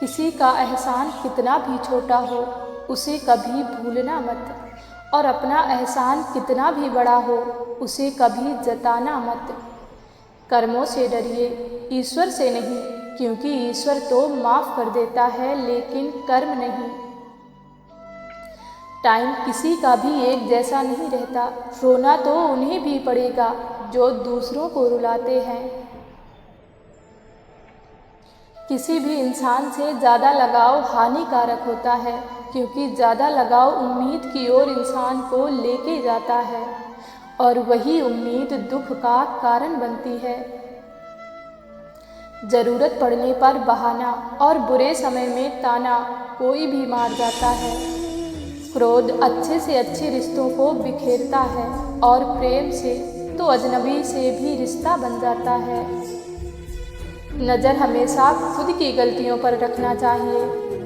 किसी का एहसान कितना भी छोटा हो उसे कभी भूलना मत, और अपना एहसान कितना भी बड़ा हो उसे कभी जताना मत। कर्मों से डरिए, ईश्वर से नहीं, क्योंकि ईश्वर तो माफ़ कर देता है लेकिन कर्म नहीं। टाइम किसी का भी एक जैसा नहीं रहता, रोना तो उन्हें भी पड़ेगा जो दूसरों को रुलाते हैं। किसी भी इंसान से ज़्यादा लगाव हानिकारक होता है, क्योंकि ज़्यादा लगाव उम्मीद की ओर इंसान को लेके जाता है, और वही उम्मीद दुख का कारण बनती है। ज़रूरत पड़ने पर बहाना और बुरे समय में ताना कोई भी मार जाता है। क्रोध अच्छे से अच्छे रिश्तों को बिखेरता है, और प्रेम से तो अजनबी से भी रिश्ता बन जाता है। नज़र हमेशा खुद की गलतियों पर रखना चाहिए,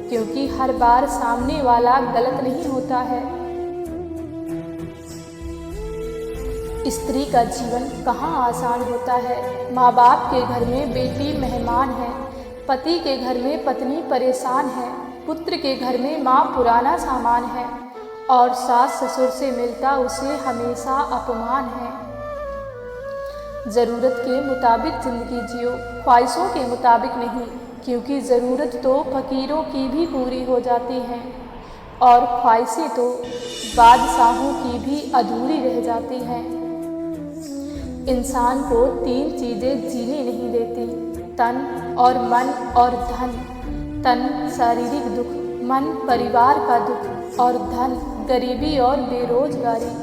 क्योंकि हर बार सामने वाला गलत नहीं होता है। स्त्री का जीवन कहाँ आसान होता है। माँ बाप के घर में बेटी मेहमान है, पति के घर में पत्नी परेशान है, पुत्र के घर में माँ पुराना सामान है, और सास ससुर से मिलता उसे हमेशा अपमान है। ज़रूरत के मुताबिक ज़िंदगी जियो, ख्वाहिशों के मुताबिक नहीं, क्योंकि ज़रूरत तो फ़कीरों की भी पूरी हो जाती हैं, और ख्वाहिशें तो बादशाहों की भी अधूरी रह जाती हैं। इंसान को 3 चीज़ें जीने नहीं देती, तन और मन और धन। तन शारीरिक दुख, मन परिवार का दुख, और धन गरीबी और बेरोजगारी।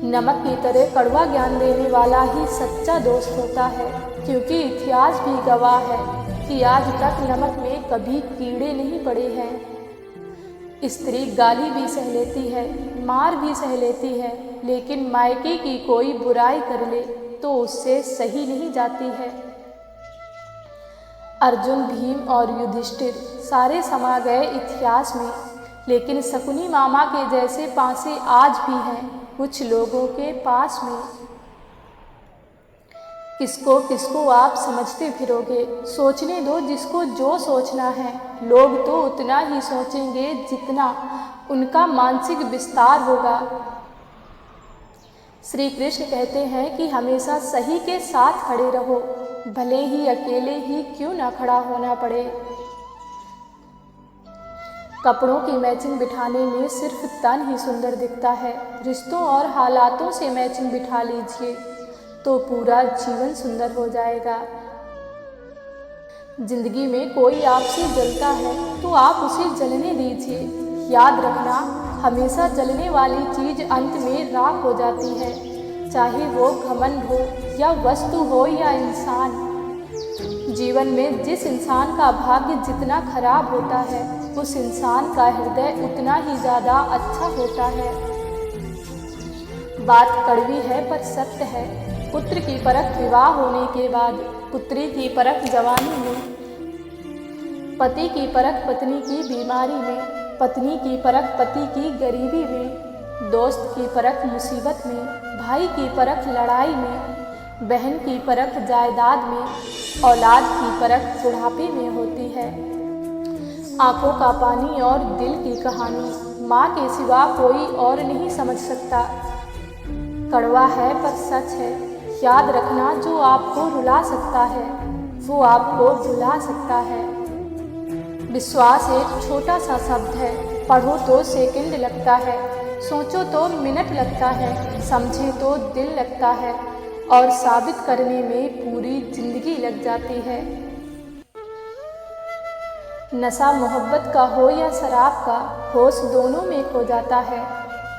नमक की तरह कड़वा ज्ञान देने वाला ही सच्चा दोस्त होता है, क्योंकि इतिहास भी गवाह है कि आज तक नमक में कभी कीड़े नहीं पड़े हैं। स्त्री गाली भी सह लेती है, मार भी सह लेती है, लेकिन मायके की कोई बुराई कर ले तो उससे सही नहीं जाती है। अर्जुन, भीम और युधिष्ठिर सारे समा गए इतिहास में, लेकिन शकुनी मामा के जैसे पासे आज भी हैं कुछ लोगों के पास में। किसको किसको आप समझते फिरोगे, सोचने दो जिसको जो सोचना है। लोग तो उतना ही सोचेंगे जितना उनका मानसिक विस्तार होगा। श्री कृष्ण कहते हैं कि हमेशा सही के साथ खड़े रहो, भले ही अकेले ही क्यों ना खड़ा होना पड़े। कपड़ों की मैचिंग बिठाने में सिर्फ तन ही सुंदर दिखता है, रिश्तों और हालातों से मैचिंग बिठा लीजिए तो पूरा जीवन सुंदर हो जाएगा। जिंदगी में कोई आपसे जलता है तो आप उसे जलने दीजिए। याद रखना, हमेशा जलने वाली चीज़ अंत में राख हो जाती है, चाहे वो घमंड हो या वस्तु हो या इंसान। जीवन में जिस इंसान का भाग्य जितना खराब होता है, उस इंसान का हृदय उतना ही ज़्यादा अच्छा होता है। बात कड़वी है पर सत्य है। पुत्र की परख विवाह होने के बाद, पुत्री की परख जवानी में, पति की परख पत्नी की बीमारी में, पत्नी की परख पति की गरीबी में, दोस्त की परख मुसीबत में, भाई की परख लड़ाई में, बहन की परख जायदाद में, औलाद की परख बुढ़ापे में होती है। आंखों का पानी और दिल की कहानी माँ के सिवा कोई और नहीं समझ सकता। कड़वा है पर सच है। याद रखना, जो आपको रुला सकता है वो आपको भुला सकता है। विश्वास एक छोटा सा शब्द है, पढ़ो तो सेकंड लगता है, सोचो तो मिनट लगता है, समझे तो दिल लगता है, और साबित करने में पूरी जिंदगी लग जाती है। नशा मोहब्बत का हो या शराब का, होश दोनों में खो जाता है।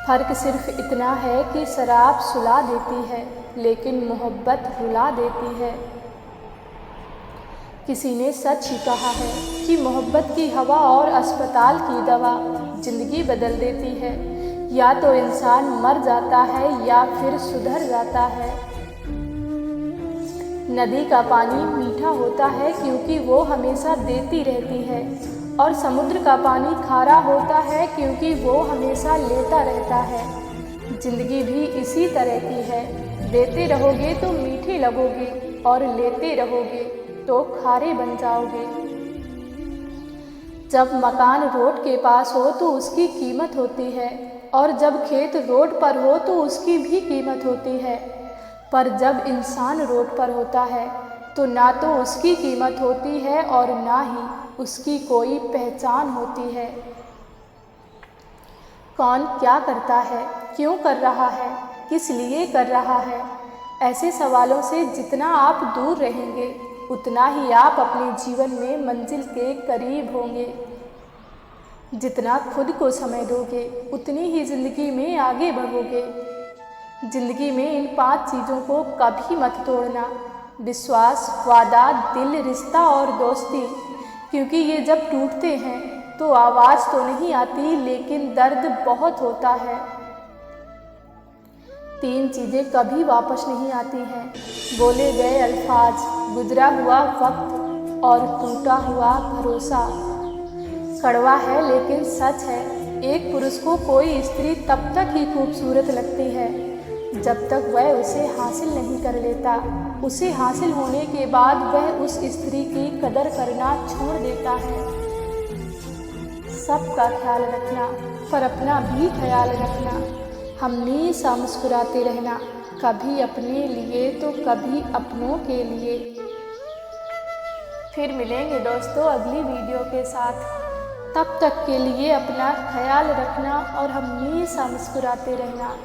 फ़र्क सिर्फ इतना है कि शराब सुला देती है, लेकिन मोहब्बत रुला देती है। किसी ने सच ही कहा है कि मोहब्बत की हवा और अस्पताल की दवा जिंदगी बदल देती है। या तो इंसान मर जाता है या फिर सुधर जाता है। नदी का पानी मीठा होता है क्योंकि वो हमेशा देती रहती है, और समुद्र का पानी खारा होता है क्योंकि वो हमेशा लेता रहता है। जिंदगी भी इसी तरह की है, देते रहोगे तो मीठे लगोगे, और लेते रहोगे तो खारे बन जाओगे। जब मकान रोड के पास हो तो उसकी कीमत होती है, और जब खेत रोड पर हो तो उसकी भी कीमत होती है। पर जब इंसान रोड पर होता है तो ना तो उसकी कीमत होती है और ना ही उसकी कोई पहचान होती है। कौन क्या करता है, क्यों कर रहा है, किस लिए कर रहा है, ऐसे सवालों से जितना आप दूर रहेंगे उतना ही आप अपने जीवन में मंजिल के करीब होंगे। जितना खुद को समय दोगे उतनी ही ज़िंदगी में आगे बढ़ोगे। ज़िंदगी में इन 5 चीज़ों को कभी मत तोड़ना: विश्वास, वादा, दिल, रिश्ता और दोस्ती। क्योंकि ये जब टूटते हैं तो आवाज़ तो नहीं आती, लेकिन दर्द बहुत होता है। 3 चीज़ें कभी वापस नहीं आती हैं: बोले गए अल्फाज, गुजरा हुआ वक्त और टूटा हुआ भरोसा। कड़वा है लेकिन सच है, एक पुरुष को कोई स्त्री तब तक ही खूबसूरत लगती है जब तक वह उसे हासिल नहीं कर लेता। उसे हासिल होने के बाद वह उस स्त्री की कदर करना छोड़ देता है। सबका ख्याल रखना, पर अपना भी ख्याल रखना। हमेशा मुस्कुराते रहना, कभी अपने लिए तो कभी अपनों के लिए। फिर मिलेंगे दोस्तों अगली वीडियो के साथ। तब तक के लिए अपना ख्याल रखना और हमेशा मुस्कुराते रहना।